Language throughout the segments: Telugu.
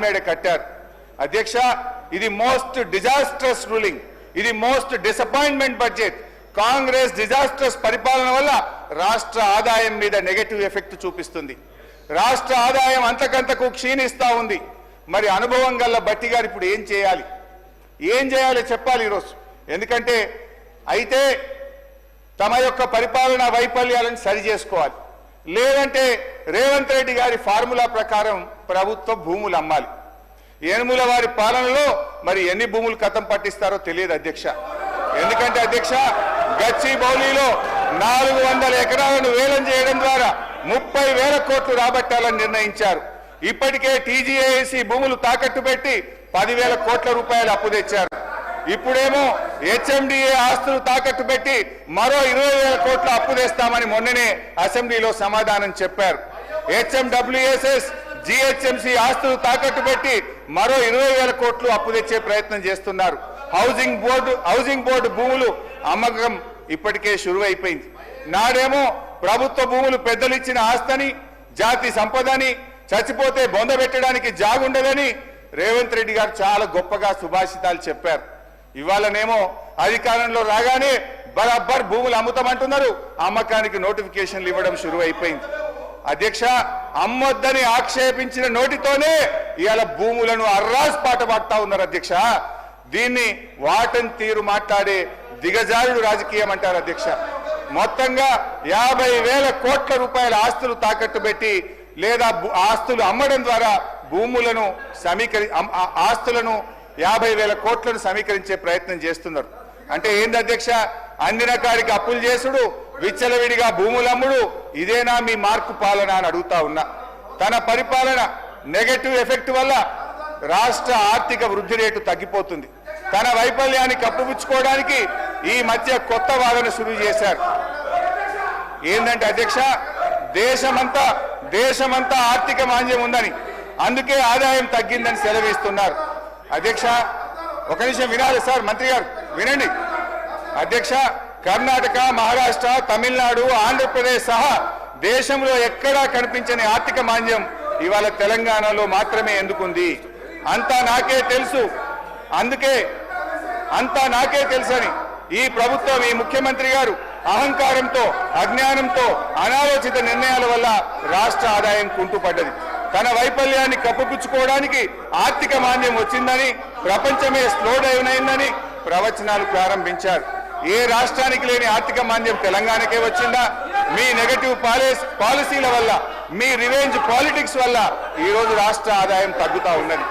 మేడ కట్టారు. అధ్యక్ష, ఇది మోస్ట్ డిజాస్ట్రస్ రూలింగ్, ఇది most disappointment budget. Congress disastrous పరిపాలన వల్ల రాష్ట్ర ఆదాయం మీద నెగటివ్ ఎఫెక్ట్ చూపిస్తుంది. రాష్ట్ర ఆదాయం అంతకంతకు క్షీణిస్తా ఉంది. మరి అనుభవం గల్ల బట్టి గారు ఇప్పుడు ఏం చేయాలి చెప్పాలి ఈరోజు. ఎందుకంటే అయితే తమ యొక్క పరిపాలన వైఫల్యాలను సరి చేసుకోవాలి, లేదంటే రేవంత్ రెడ్డి గారి ఫార్ములా ప్రకారం ప్రభుత్వ భూములు అమ్మాలి. ఏనుముల వారి పాలనలో మరి ఎన్ని భూములు కథం పట్టిస్తారో తెలియదు అధ్యక్ష. ఎందుకంటే అధ్యక్ష, గచ్చిబౌలిలో 400 ఎకరాలను వేలం చేయడం ద్వారా 30,000 కోట్లు రాబట్టాలని నిర్ణయించారు. ఇప్పటికే టీజీఏసీ భూములు తాకట్టు పెట్టి 10,000 కోట్ల రూపాయలు అప్పు తెచ్చారు. ఇప్పుడేమో హెచ్ఎండిఏ ఆస్తులు తాకట్టు పెట్టి మరో 20,000 కోట్ల అప్పు తెస్తామని మొన్ననే అసెంబ్లీలో సమాధానం చెప్పారు. హెచ్ఎండబ్ల్యూఎస్ఎస్ జిహెచ్ఎంసీ ఆస్తులు తాకట్టు పెట్టి మరో 20,000 కోట్లు అప్పు తెచ్చే ప్రయత్నం చేస్తున్నారు. హౌసింగ్ బోర్డు భూములు అమ్మకం ఇప్పటికే షురువైపోయింది. నాడేమో ప్రభుత్వ భూములు పెద్దలు ఇచ్చిన ఆస్తని, జాతి సంపదని, చచ్చిపోతే బొంద పెట్టడానికి జాగుండదని రేవంత్ రెడ్డి గారు చాలా గొప్పగా సుభాషితాలు చెప్పారు. ఇవాళనేమో అధికారంలో రాగానే బరాబర్ భూములు అమ్ముతామంటున్నారు, అమ్మకానికి నోటిఫికేషన్లు ఇవ్వడం షురువైపోయింది. అధ్యక్ష, అమ్మొద్దని ఆక్షేపించిన నోటితోనే ఇవాళ భూములను అర్రాస్ పాట పాడుతా ఉన్నారు అధ్యక్ష. దీన్ని వాటన్ తీరు మాట్లాడే దిగజారుడు రాజకీయం అంటారు అధ్యక్ష. మొత్తంగా 50,000 కోట్ల రూపాయల ఆస్తులు తాకట్టు పెట్టి లేదా ఆస్తులు అమ్మడం ద్వారా భూములను ఆస్తులను 50,000 కోట్లను సమీకరించే ప్రయత్నం చేస్తున్నారు. అంటే ఏంది అధ్యక్ష, అందిన కాడికి అప్పులు చేసుడు, విచ్చలవిడిగా భూములమ్ముడు, ఇదేనా మీ మార్కు పాలన అని అడుగుతా ఉన్నా. తన పరిపాలన నెగటివ్ ఎఫెక్ట్ వల్ల రాష్ట్ర ఆర్థిక వృద్ధి రేటు తగ్గిపోతుంది. తన వైఫల్యాన్ని కప్పుపుచ్చుకోవడానికి ఈ మధ్య కొత్త వాదన శురు చేశారు. ఏంటంటే అధ్యక్ష, దేశమంతా ఆర్థిక మాంద్యం ఉందని, అందుకే ఆదాయం తగ్గిందని సెలవిస్తున్నారు. అధ్యక్ష, ఒక నిమిషం వినాలి సార్, మంత్రి గారు వినండి. అధ్యక్ష, కర్ణాటక, మహారాష్ట్ర, తమిళనాడు, ఆంధ్రప్రదేశ్ సహా దేశంలో ఎక్కడా కనిపించని ఆర్థిక మాంద్యం ఇవాళ తెలంగాణలో మాత్రమే ఎందుకుంది? అంతా నాకే తెలుసు, అందుకే అంతా నాకే తెలుసని ఈ ప్రభుత్వం, ఈ ముఖ్యమంత్రి గారు అహంకారంతో, అజ్ఞానంతో, అనాలోచిత నిర్ణయాల వల్ల రాష్ట్ర ఆదాయం కుంటుపడ్డది. తన వైఫల్యాన్ని కప్పుపుచ్చుకోవడానికి ఆర్థిక మాంద్యం వచ్చిందని, ప్రపంచమే స్లో డౌన్ అయిందని ప్రవచనాలు ప్రారంభించారు. ఏ రాష్ట్రానికి లేని ఆర్థిక మాంద్యం తెలంగాణకే వచ్చిందా? మీ నెగటివ్ పాలసీల వల్ల, మీ రివెంజ్ పాలిటిక్స్ వల్ల ఈ రోజు రాష్ట్ర ఆదాయం తగ్గుతా ఉన్నది.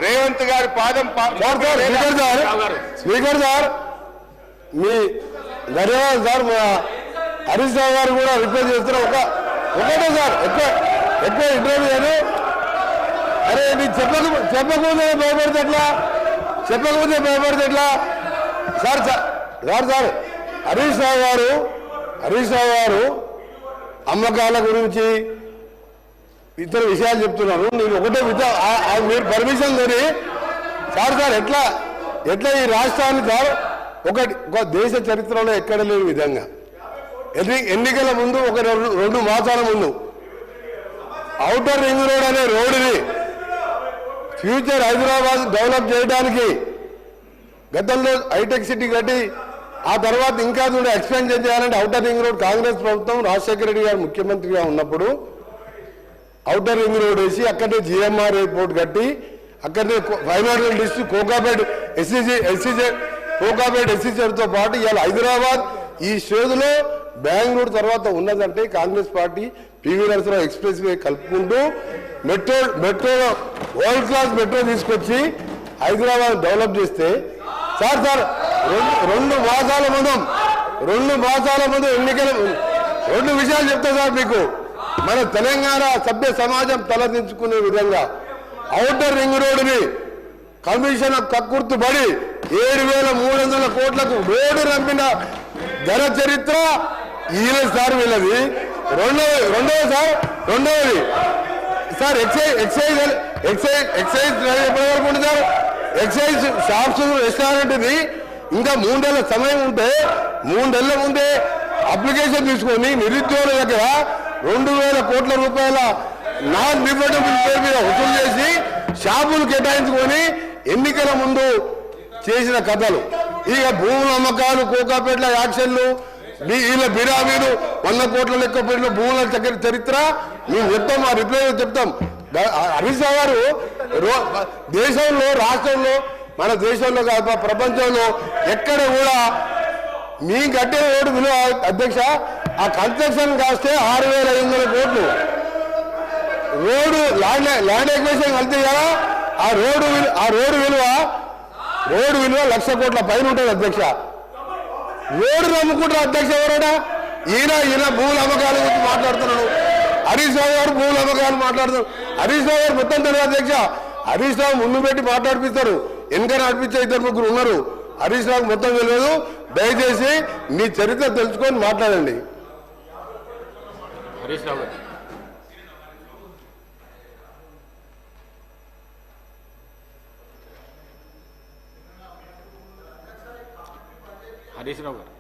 రేవంత్ గారు పాదం స్పీకర్ సార్, మీ ధన్యవాదాలు సార్. హరీష్ రావు గారు కూడా రిక్వెస్ట్ చేస్తున్నారు. ఒకటే సార్, ఎక్కువ ఇంటర్వ్యూ అని. అరే నీకు చెప్పకపోతే భయపడితే ఎట్లా సార్ హరీష్ రావు గారు అమ్మకాల గురించి ఇతర విషయాలు చెప్తున్నారు. నేను ఒకటే మీరు పర్మిషన్ కొని సార్ ఎట్లా ఈ రాష్ట్రాన్ని సార్ ఒక దేశ చరిత్రలో ఎక్కడ లేని విధంగా ఎన్నికల ముందు ఒక 2 మాసాల ముందు ఔటర్ రింగ్ రోడ్ అనే రోడ్డుని ఫ్యూచర్ హైదరాబాద్ డెవలప్ చేయడానికి గతంలో హైటెక్ సిటీ కట్టి ఆ తర్వాత ఇంకా కూడా ఎక్స్పెన్షన్ చేయాలంటే ఔటర్ రింగ్ రోడ్ కాంగ్రెస్ ప్రభుత్వం రాజశేఖర రెడ్డి గారు ముఖ్యమంత్రిగా ఉన్నప్పుడు ఔటర్ రింగ్ రోడ్ వేసి అక్కడే జిఎంఆర్ ఎయిర్పోర్ట్ కట్టి అక్కడనే ఫైనాన్షియల్ డిస్ట్రిక్ట్ కోకాపేట్ ఎస్సీజెడ్తో పాటు ఇవాళ హైదరాబాద్ ఈ స్టేజ్లో బెంగళూరు తర్వాత ఉన్నదంటే Congress party PV Narasimha Rao expressway కలుపుకుంటూ మెట్రో వరల్డ్ క్లాస్ మెట్రో తీసుకొచ్చి హైదరాబాద్ డెవలప్ చేస్తే సార్ 2 మాసాల ముందు ఎన్నికల 2 విషయాలు చెప్తా సార్ మీకు. మన తెలంగాణ సభ్య సమాజం తలదించుకునే విధంగా ఔటర్ రింగ్ రోడ్డుని కమిషన్ కక్కుర్తుపడి 7,300 కోట్లకు రోడ్డు రంపిన ఘన చరిత్ర ఈయన సార్ వీళ్ళది. రెండవది సార్ ఎక్సైజ్ ఎప్పటివరకు సార్ ఎక్సైజ్ షాప్స్ రెస్టారెంట్ ఇది ఇంకా 3 నెలల సమయం ఉంటే 3 నెలల ముందే అప్లికేషన్ తీసుకొని నిరుద్యోగుల దగ్గర 2,000 కోట్ల రూపాయల నాన్ రిఫండబుల్ పేరు మీద వసూలు చేసి షాపులు కేటాయించుకొని ఎన్నికల ముందు చేసిన కథలు, ఇక భూముల అమ్మకాలు, కోకాపేట్ల యాక్షన్లు, వీళ్ళ బిరామీలు 100 కోట్ల లెక్క పేర్లు భూముల చరిత్ర మేము చెప్తాం, ఆ రిప్లై చెప్తాం. హరీష్ రావు గారు దేశంలో, రాష్ట్రంలో, మన దేశంలో కాదు ప్రపంచంలో ఎక్కడ కూడా మీ కట్టే ఓటు విలువ అధ్యక్ష, ఆ కన్స్ట్రక్షన్ కాస్తే 6,500 కోట్లు, రోడ్డు ల్యాండ్ ఎక్వేషన్ కలితే కదా ఆ రోడ్డు విలువ 1,00,000 కోట్ల పైన ఉంటుంది అధ్యక్ష. రోడ్డు నమ్ముకుంటారు అధ్యక్ష ఎవరైనా? ఈయన భూముల అమ్మకాల గురించి మాట్లాడుతున్నాడు. హరీష్ రావు గారు భూముల అమ్మకాలు మాట్లాడుతున్నారు. హరీష్ రావు గారు మొత్తం తెలియదు అధ్యక్ష. హరీష్ రావు ముందు పెట్టి మాట్లాడిపిస్తారు, వెనక నడిపించే 2-3 ఉన్నారు. హరీష్ రావు మొత్తం తెలియదు. దయచేసి మీ చరిత్ర తెలుసుకొని మాట్లాడండి. హరీష్ రావు గారు. హరీష్ రావు గారు.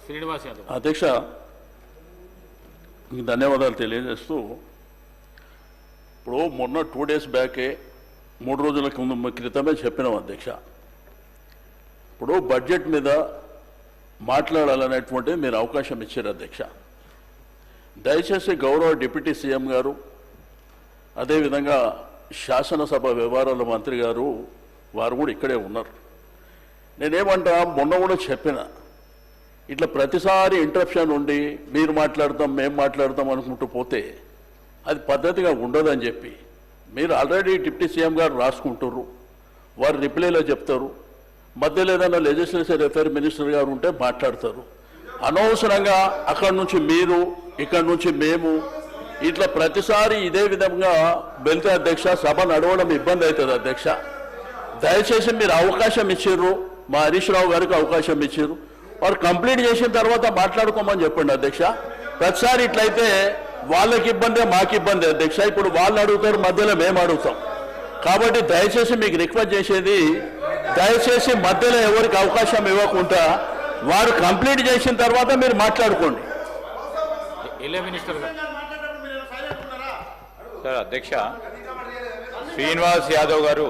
శ్రీనివాస్ యాదవ్. అధ్యక్ష, మీకు ధన్యవాదాలు తెలియజేస్తూ, ఇప్పుడు మొన్న 2 days బ్యాకే 3 రోజుల క్రితమే చెప్పినాం అధ్యక్ష, ఇప్పుడు బడ్జెట్ మీద మాట్లాడాలనేటువంటిది మీరు అవకాశం ఇచ్చారు అధ్యక్ష. దయచేసి గౌరవ డిప్యూటీ సీఎం గారు, అదేవిధంగా శాసనసభ వ్యవహారాల మంత్రి గారు వారు కూడా ఇక్కడే ఉన్నారు. నేనేమంటా, మొన్న కూడా చెప్పిన, ఇట్లా ప్రతిసారి ఇంటరప్షన్ ఉండి మీరు మాట్లాడతాం మేము మాట్లాడతాం అనుకుంటూ పోతే అది పద్ధతిగా ఉండదని చెప్పి, మీరు ఆల్రెడీ డిప్యూటీ సీఎం గారు రాసుకుంటారు, వారు రిప్లైలో చెప్తారు, మధ్యలో ఏదైనా లెజిస్లేచర్ అఫైర్ మినిస్టర్ గారు ఉంటే మాట్లాడతారు. అనవసరంగా అక్కడి నుంచి మీరు, ఇక్కడి నుంచి మేము, ఇట్లా ప్రతిసారి ఇదే విధంగా వెళ్తే అధ్యక్ష సభ నడవడం ఇబ్బంది అవుతుంది అధ్యక్ష. దయచేసి మీరు అవకాశం ఇచ్చారు, మా హరీష్ రావు గారికి అవకాశం ఇచ్చారు, వారు కంప్లీట్ చేసిన తర్వాత మాట్లాడుకోమని చెప్పండి అధ్యక్ష. ప్రతిసారి ఇట్లయితే వాళ్ళకి ఇబ్బందే మాకు ఇబ్బంది అధ్యక్ష. ఇప్పుడు వాళ్ళు అడుగుతారు, మధ్యలో మేము అడుగుతాం. కాబట్టి దయచేసి మీకు రిక్వెస్ట్ చేసేది, దయచేసి మధ్యలో ఎవరికి అవకాశం ఇవ్వకుండా వారు కంప్లీట్ చేసిన తర్వాత మీరు మాట్లాడుకోండి. సార్ అధ్యక్ష, శ్రీనివాస్ యాదవ్ గారు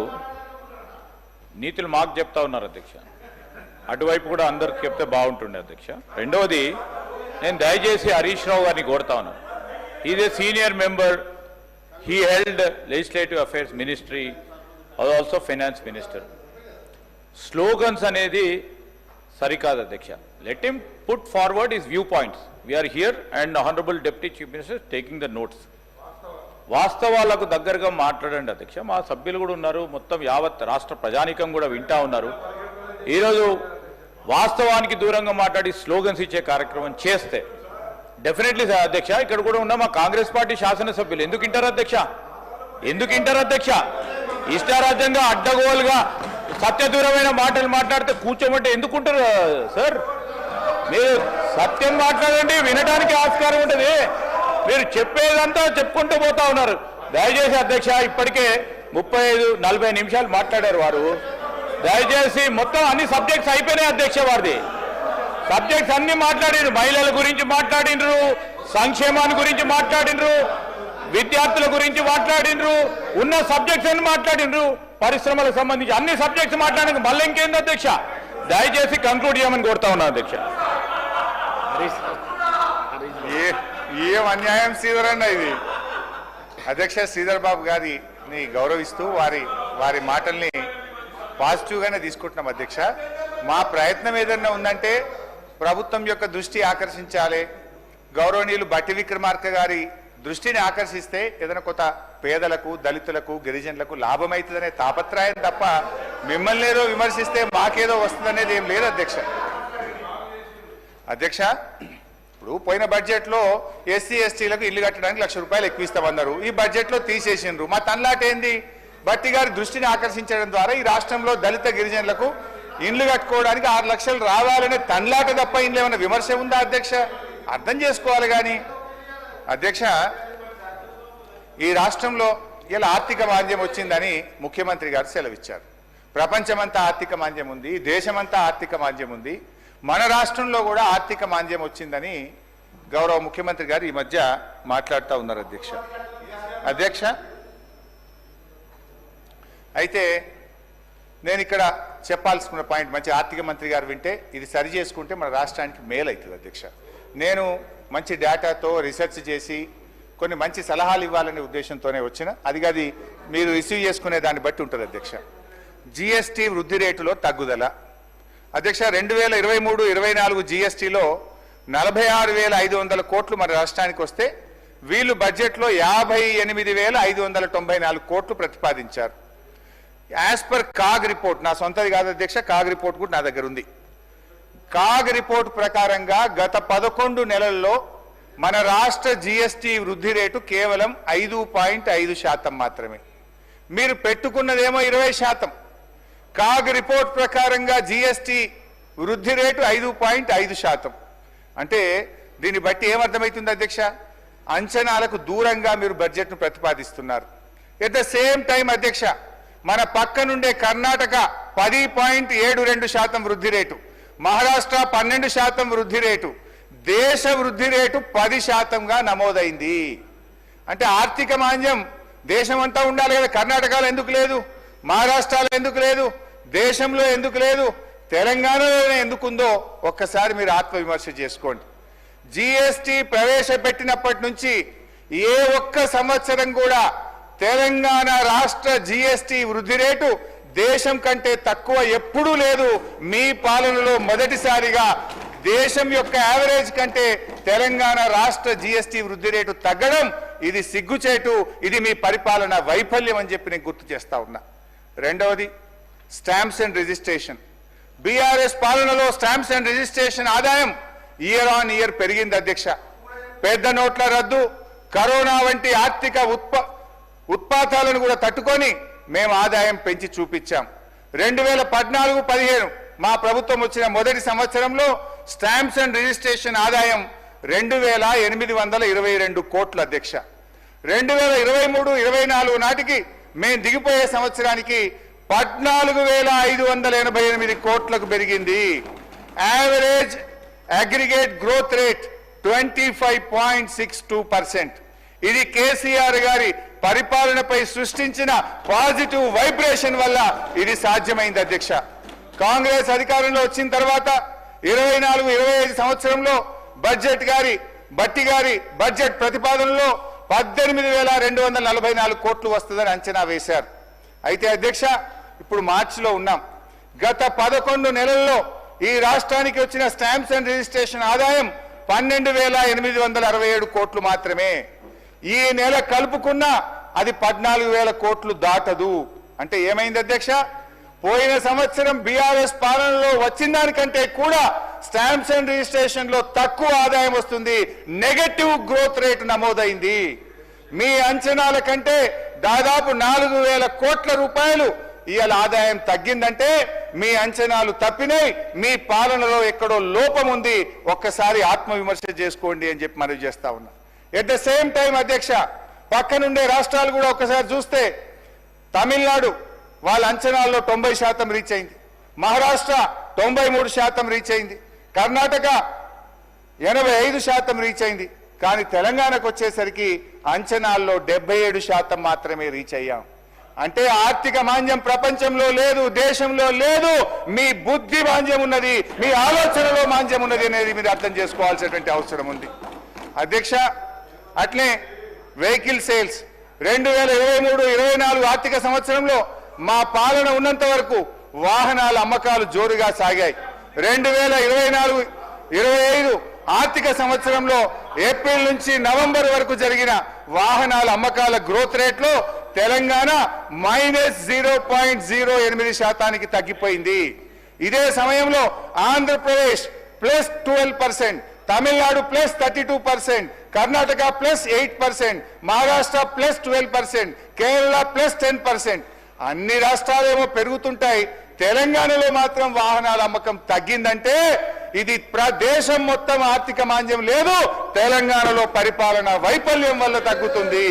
నీతులు మాకు చెప్తా ఉన్నారు అధ్యక్ష. అటువైపు కూడా అందరికి చెప్తే బాగుంటుండే అధ్యక్ష. రెండవది, నేను దయచేసి హరీష్ రావు గారిని కోరుతా ఉన్నాను. Is a senior member, he held legislative affairs ministry, also finance minister. Slogans అనేది సరికాదు అధ్యక్ష. Let him put forward his view points. We are here and honourable deputy chief minister taking the notes. వాస్తవాలకు దగ్గరగా మాట్లాడండి అధ్యక్ష. మా సభ్యులు కూడా ఉన్నారు, మొత్తం యావత్ రాష్ట్ర ప్రజానీకం కూడా వింటా ఉన్నారు. ఈరోజు వాస్తవానికి దూరంగా మాట్లాడి స్లోగన్స్ ఇచ్చే కార్యక్రమం చేస్తే డెఫినెట్లీ అధ్యక్ష, ఇక్కడ కూడా ఉన్న మా కాంగ్రెస్ పార్టీ శాసనసభ్యులు ఎందుకు ఇంటారు అధ్యక్ష? ఎందుకు ఇంటారు అధ్యక్ష? ఇష్టారాజ్యంగా అడ్డగోలుగా సత్యదూరమైన మాటలు మాట్లాడితే కూర్చోమంటే ఎందుకుంటారు సార్? మీరు సత్యం మాట్లాడండి, వినడానికి ఆస్కారం ఉంటుంది. మీరు చెప్పేదంతా చెప్పుకుంటూ పోతా ఉన్నారు. దయచేసి అధ్యక్ష, ఇప్పటికే 35-40 నిమిషాలు మాట్లాడారు వారు. దయచేసి మొత్తం అన్ని సబ్జెక్ట్స్ అయిపోయినాయి అధ్యక్ష. వారిది సబ్జెక్ట్స్ అన్ని మాట్లాడినరు. మహిళల గురించి మాట్లాడినరు, సంక్షేమాన్ని గురించి మాట్లాడినరు, విద్యార్థుల గురించి మాట్లాడినరు, ఉన్న సబ్జెక్ట్స్ అన్ని మాట్లాడినరు, పరిశ్రమలకు సంబంధించి అన్ని సబ్జెక్ట్స్ మాట్లాడిన మళ్ళీ ఇంకేంది అధ్యక్ష? దయచేసి కంక్లూడ్ చేయమని కోరుతా ఉన్నా అధ్యక్ష. ఏం అన్యాయం శ్రీధర్ అన్న ఇది. అధ్యక్ష, శ్రీధర్ బాబు గారిని గౌరవిస్తూ వారి మాటల్ని పాజిటివ్గానే తీసుకుంటున్నాం అధ్యక్ష. మా ప్రయత్నం ఏదన్నా ఉందంటే ప్రభుత్వం యొక్క దృష్టి ఆకర్షించాలి, గౌరవనీయులు బట్టి విక్రమార్క గారి దృష్టిని ఆకర్షిస్తే ఏదైనా కొత్త పేదలకు, దళితులకు, గిరిజనులకు లాభమవుతుందనే తాపత్రయం తప్ప మిమ్మల్ని ఏదో విమర్శిస్తే మాకేదో వస్తుందనేది ఏం లేదు అధ్యక్ష. అధ్యక్ష, ఇప్పుడు పోయిన బడ్జెట్లో ఎస్సీ ఎస్టీలకు ఇల్లు కట్టడానికి 1,00,000 రూపాయలు ఎక్కువ ఇస్తామన్నారు. ఈ బడ్జెట్లో తీసేసిండ్రు. మా తన్లాట ఏంది? బట్టి గారి దృష్టిని ఆకర్షించడం ద్వారా ఈ రాష్ట్రంలో దళిత గిరిజనులకు ఇండ్లు కట్టుకోవడానికి 6 లక్షలు రావాలనే తన్లాట తప్ప ఇంట్లో ఏమైనా విమర్శ ఉందా అధ్యక్ష? అర్థం చేసుకోవాలి. కానీ అధ్యక్ష, ఈ రాష్ట్రంలో ఇలా ఆర్థిక మాంద్యం వచ్చిందని ముఖ్యమంత్రి గారు సెలవిచ్చారు. ప్రపంచమంతా ఆర్థిక మాంద్యం ఉంది, దేశమంతా ఆర్థిక మాంద్యం ఉంది, మన రాష్ట్రంలో కూడా ఆర్థిక మాంద్యం వచ్చిందని గౌరవ ముఖ్యమంత్రి గారు ఈ మధ్య మాట్లాడుతూ ఉన్నారు అధ్యక్ష. అయితే నేను ఇక్కడ చెప్పాల్సిన పాయింట్, మంచి ఆర్థిక మంత్రి గారు వింటే ఇది సరి చేసుకుంటే మన రాష్ట్రానికి మేలు అవుతుంది అధ్యక్ష. నేను మంచి డేటాతో రీసెర్చ్ చేసి కొన్ని మంచి సలహాలు ఇవ్వాలనే ఉద్దేశంతోనే వచ్చిన, అది మీరు రిసీవ్ చేసుకునే దాన్ని బట్టి ఉంటుంది అధ్యక్ష. జిఎస్టీ వృద్ధి రేటులో తగ్గుదల అధ్యక్ష. 2023-24 జిఎస్టీలో 46,500 కోట్లు మన రాష్ట్రానికి వస్తే వీళ్ళు బడ్జెట్లో 58,594 కోట్లు ప్రతిపాదించారు. యాజ్ పర్ కాగ్ రిపోర్ట్, నా సొంతది కాదు అధ్యక్ష, కాగ్ రిపోర్ట్ కూడా నా దగ్గర ఉంది. కాగ్ రిపోర్ట్ ప్రకారంగా గత 11 నెలల్లో మన రాష్ట్ర జిఎస్టీ వృద్ధి రేటు కేవలం 5.5% మాత్రమే. మీరు పెట్టుకున్నదేమో 20%. కాగ్ రిపోర్ట్ ప్రకారంగా జిఎస్టీ వృద్ధి రేటు 5.5%. అంటే దీన్ని బట్టి ఏమర్థమవుతుంది అధ్యక్ష? అంచనాలకు దూరంగా మీరు బడ్జెట్ను ప్రతిపాదిస్తున్నారు. ఎట్ ద సేమ్ టైం అధ్యక్ష, మన పక్క నుండే కర్ణాటక 10.72% వృద్ధి రేటు, మహారాష్ట్ర 12% వృద్ధి రేటు, దేశ వృద్ధి రేటు 10%గా నమోదైంది. అంటే ఆర్థిక మాంద్యం దేశమంతా ఉండాలి కదా, కర్ణాటకలో ఎందుకు లేదు, మహారాష్ట్రలో ఎందుకు లేదు, దేశంలో ఎందుకు లేదు, తెలంగాణలోనే ఎందుకుందో ఒక్కసారి మీరు ఆత్మవిమర్శ చేసుకోండి. జిఎస్టీ ప్రవేశపెట్టినప్పటి నుంచి ఏ ఒక్క సంవత్సరం కూడా తెలంగాణ రాష్ట్ర జిఎస్టీ వృద్ధి రేటు దేశం కంటే తక్కువ ఎప్పుడూ లేదు. మీ పాలనలో మొదటిసారిగా దేశం యొక్క యావరేజ్ కంటే తెలంగాణ రాష్ట్ర జిఎస్టీ వృద్ధి రేటు తగ్గడం ఇది సిగ్గుచేటు, ఇది మీ పరిపాలన వైఫల్యం అని చెప్పి నేను గుర్తు చేస్తా ఉన్నా. రెండవది స్టాంప్స్ అండ్ రిజిస్ట్రేషన్. బీఆర్ఎస్ పాలనలో స్టాంప్స్ అండ్ రిజిస్ట్రేషన్ ఆదాయం ఇయర్ ఆన్ ఇయర్ పెరిగింది అధ్యక్ష. పెద్ద నోట్ల రద్దు, కరోనా వంటి ఆర్థిక ఉత్పాతాలను కూడా తట్టుకొని మేము ఆదాయం పెంచి చూపించాం. 2014-15 మా ప్రభుత్వం వచ్చిన మొదటి సంవత్సరంలో స్టాంప్స్ అండ్ రిజిస్ట్రేషన్ ఆదాయం 2,822 కోట్లు అధ్యక్ష. 2023-24 నాటికి మేము దిగిపోయే సంవత్సరానికి 14,588 కోట్లకు పెరిగింది. Average aggregate growth rate 25.62%. ఇది కేసీఆర్ గారి పరిపాలనపై సృష్టించిన పాజిటివ్ వైబ్రేషన్ వల్ల ఇది సాధ్యమైంది అధ్యక్ష. కాంగ్రెస్ అధికారంలో వచ్చిన తర్వాత 24-25 సంవత్సరంలో బట్టి గారి బడ్జెట్ ప్రతిపాదనలో 18,244 కోట్లు వస్తుందని అంచనా వేశారు. అయితే అధ్యక్ష, ఇప్పుడు మార్చిలో ఉన్నాం. గత 11 నెలల్లో ఈ రాష్ట్రానికి వచ్చిన స్టాంప్స్ అండ్ రిజిస్ట్రేషన్ ఆదాయం 12,867 కోట్లు మాత్రమే. ఈ నెల కలుపుకున్న అది 14,000 కోట్లు దాటదు. అంటే ఏమైంది అధ్యక్ష? పోయిన సంవత్సరం బీఆర్ఎస్ పాలనలో వచ్చిన దానికంటే కూడా స్టాంప్స్ అండ్ రిజిస్ట్రేషన్ లో తక్కువ ఆదాయం వస్తుంది, నెగటివ్ గ్రోత్ రేట్ నమోదైంది. మీ అంచనాల కంటే దాదాపు 4,000 కోట్ల రూపాయలు ఇవాళ ఆదాయం తగ్గిందంటే మీ అంచనాలు తప్పినాయి, మీ పాలనలో ఎక్కడో లోపం ఉంది. ఒక్కసారి ఆత్మవిమర్శ చేసుకోండి అని చెప్పి మనవి చేస్తా ఉన్నా. ఎట్ ద సేమ్ టైం అధ్యక్ష, పక్కనుండే రాష్ట్రాలు కూడా ఒక్కసారి చూస్తే తమిళనాడు వాళ్ళ అంచనాల్లో 90% రీచ్ అయింది, మహారాష్ట్ర 93% రీచ్ అయింది, కర్ణాటక 85% రీచ్ అయింది. కానీ తెలంగాణకు వచ్చేసరికి అంచనాల్లో 77% మాత్రమే రీచ్ అయ్యాం. అంటే ఆర్థిక మాంద్యం ప్రపంచంలో లేదు, దేశంలో లేదు, మీ బుద్ధి మాంద్యం ఉన్నది, మీ ఆలోచనలో మాంద్యం ఉన్నది అనేది మీరు అర్థం చేసుకోవాల్సినటువంటి అవసరం ఉంది అధ్యక్ష. అట్లే వెహికల్ సేల్స్ 2023-24 ఆర్థిక సంవత్సరంలో మా పాలన ఉన్నంత వరకు వాహనాల అమ్మకాలు జోరుగా సాగాయి. 2024-25 ఆర్థిక సంవత్సరంలో ఏప్రిల్ నుంచి నవంబర్ వరకు జరిగిన వాహనాల అమ్మకాల గ్రోత్ రేట్లో తెలంగాణ -0.08% తగ్గిపోయింది. ఇదే సమయంలో ఆంధ్రప్రదేశ్ +12%, తమిళనాడు +32%, కర్ణాటక +8%, మహారాష్ట్ర +12%, కేరళ +10%. అన్ని రాష్ట్రాలేమో పెరుగుతుంటాయి, తెలంగాణలో మాత్రం వాహనాల అమ్మకం తగ్గిందంటే ఇది దేశం మొత్తం ఆర్థిక మాంద్యం లేదు, తెలంగాణలో పరిపాలన వైఫల్యం వల్ల తగ్గుతుంది.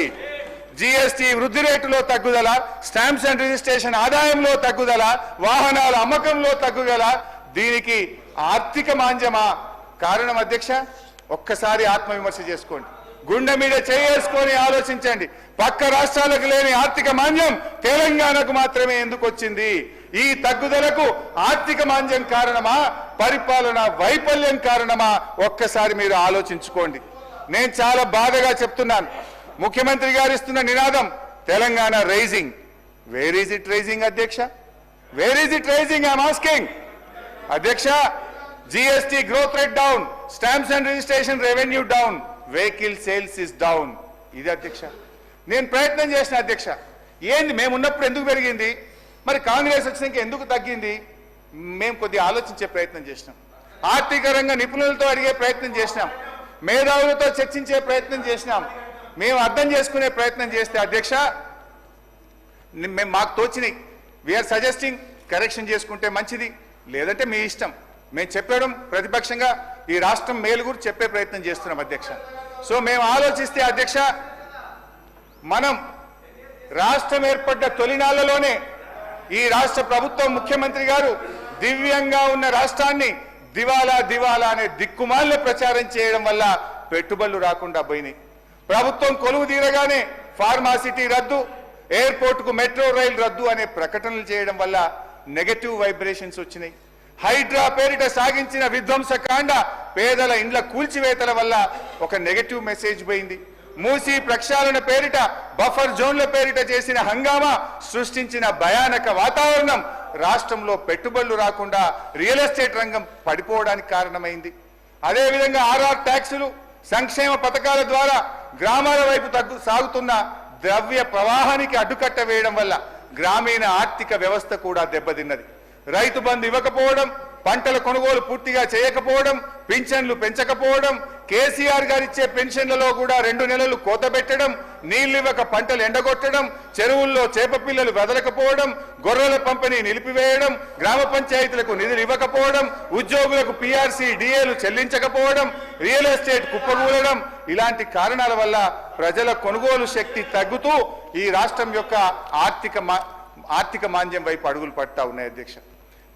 జీఎస్టీ వృద్ధి రేటులో తగ్గుదల, స్టాంప్స్ అండ్ రిజిస్ట్రేషన్ ఆదాయంలో తగ్గుదల, వాహనాల అమ్మకంలో తగ్గుదల, దీనికి ఆర్థిక మాంద్యమా కారణం అధ్యక్ష? ఒక్కసారి ఆత్మవిమర్శ చేసుకోండి, గుండె మీద చేసుకొని ఆలోచించండి. పక్క రాష్ట్రాలకు లేని ఆర్థిక మాంద్యం తెలంగాణకు మాత్రమే ఎందుకు వచ్చింది? ఈ తగ్గుదలకు ఆర్థిక మాంద్యం కారణమా, పరిపాలన వైఫల్యం కారణమా? ఒక్కసారి మీరు ఆలోచించుకోండి. నేను చాలా బాధగా చెప్తున్నాను, ముఖ్యమంత్రి గారు ఇస్తున్న నినాదం Telangana rising. Where is it rising అధ్యక్ష? Where is it rising? I'm asking అధ్యక్ష. GST growth rate down, stamps and registration revenue down, vehicle sales is down. ఇది అధ్యక్ష. నేను ప్రయత్నం చేసిన అధ్యక్ష, ఏంది మేము ఉన్నప్పుడు ఎందుకు పెరిగింది, మరి కాంగ్రెస్ వచ్చినాక ఎందుకు తగ్గింది? మేము కొద్దిగా ఆలోచించే ప్రయత్నం చేసినాం, ఆర్థిక రంగ నిపుణులతో అడిగే ప్రయత్నం చేసినాం, మేధావులతో చర్చించే ప్రయత్నం చేసినాం, మేము అర్థం చేసుకునే ప్రయత్నం చేస్తే అధ్యక్ష మేము మాకు తోచినాయి. వీఆర్ సజెస్టింగ్ కరెక్షన్ చేసుకుంటే మంచిది, లేదంటే మీ ఇష్టం. మేము చెప్పడం ప్రతిపక్షంగా ఈ రాష్ట్రం మేలు గురించి చెప్పే ప్రయత్నం చేస్తున్నాం అధ్యక్ష. సో మేము ఆలోచిస్తే అధ్యక్ష, మనం రాష్ట్రం ఏర్పడ్డ తొలినాళ్లలోనే ఈ రాష్ట్ర ప్రభుత్వం ముఖ్యమంత్రి గారు దివ్యంగా ఉన్న రాష్ట్రాన్ని దివాలా దివాలా అనే దిక్కుమాల ప్రచారం చేయడం వల్ల పెట్టుబడులు రాకుండా పోయినాయి. ప్రభుత్వం కొలువు తీరగానే ఫార్మాసిటీ రద్దు, ఎయిర్పోర్ట్ కు మెట్రో రైలు రద్దు అనే ప్రకటనలు చేయడం వల్ల నెగటివ్ వైబ్రేషన్స్ వచ్చినాయి. హైడ్రా పేరిట సాగించిన విధ్వంసకాండ, పేదల ఇండ్ల కూల్చివేతల వల్ల ఒక నెగటివ్ మెసేజ్ పోయింది. మూసీ ప్రక్షాళన పేరిట, బఫర్ జోన్ల పేరిట చేసిన హంగామా సృష్టించిన భయానక వాతావరణం రాష్ట్రంలో పెట్టుబడులు రాకుండా రియల్ ఎస్టేట్ రంగం పడిపోవడానికి కారణమైంది. అదేవిధంగా ఆర్ఆర్ ట్యాక్సులు, సంక్షేమ పథకాల ద్వారా గ్రామాల వైపు సాగుతున్న ద్రవ్య ప్రవాహానికి అడ్డుకట్ట వేయడం వల్ల గ్రామీణ ఆర్థిక వ్యవస్థ కూడా దెబ్బతిన్నది. రైతు బంధు ఇవ్వకపోవడం, పంటల కొనుగోలు పూర్తిగా చేయకపోవడం, పింఛన్లు పెంచకపోవడం, కేసీఆర్ గారు ఇచ్చే పెన్షన్లలో కూడా 2 నెలలు కోత పెట్టడం, నీళ్లు ఇవ్వక పంటలు ఎండగొట్టడం, చెరువుల్లో చేప పిల్లలు వదలకపోవడం, గొర్రెల పంపిణీ నిలిపివేయడం, గ్రామ పంచాయతీలకు నిధులు ఇవ్వకపోవడం, ఉద్యోగులకు పీఆర్సీ డిఏలు చెల్లించకపోవడం, రియల్ ఎస్టేట్ కుప్పగూలడం, ఇలాంటి కారణాల వల్ల ప్రజల కొనుగోలు శక్తి తగ్గుతూ ఈ రాష్ట్రం యొక్క ఆర్థిక మాంద్యం వైపు అడుగులు పడతా ఉన్నాయి అధ్యక్ష.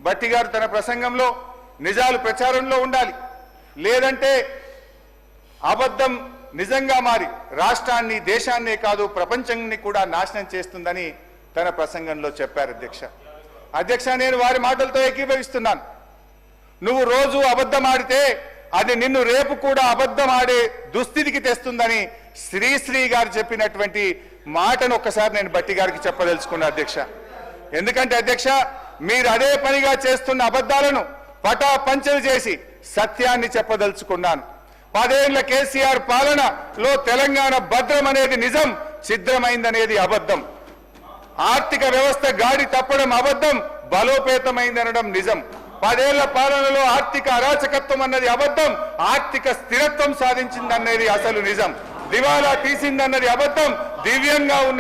భట్టి గారు తన ప్రసంగంలో నిజాలు ప్రచారంలో ఉండాలి, లేదంటే అబద్ధం నిజంగా మారి రాష్ట్రాన్ని, దేశాన్నే కాదు ప్రపంచాన్ని కూడా నాశనం చేస్తుందని తన ప్రసంగంలో చెప్పారు అధ్యక్ష. నేను వారి మాటలతో ఏకీభవిస్తున్నాను. నువ్వు రోజు అబద్ధం ఆడితే అది నిన్ను రేపు కూడా అబద్ధం ఆడే దుస్థితికి తెస్తుందని శ్రీశ్రీ గారు చెప్పినటువంటి మాటను ఒక్కసారి నేను భట్టి గారికి చెప్పదలుచుకున్నా అధ్యక్ష. ఎందుకంటే అధ్యక్ష, మీరు అదే పనిగా చేస్తున్న అబద్ధాలను పటాపంచలు చేసి సత్యాన్ని చెప్పదలుచుకున్నాను. 10 ఏళ్ల కేసీఆర్ పాలనలో తెలంగాణ భద్రం అనేది నిజం, ఛిద్రమైందనేది అబద్ధం. ఆర్థిక వ్యవస్థ గాడి తప్పడం అబద్ధం, బలోపేతమైందనడం నిజం. 10 ఏళ్ల పాలనలో ఆర్థిక అరాచకత్వం అన్నది అబద్ధం, ఆర్థిక స్థిరత్వం సాధించిందనేది అసలు నిజం. దివాలా తీసిందన్నది అబద్ధం, దివ్యంగా ఉన్న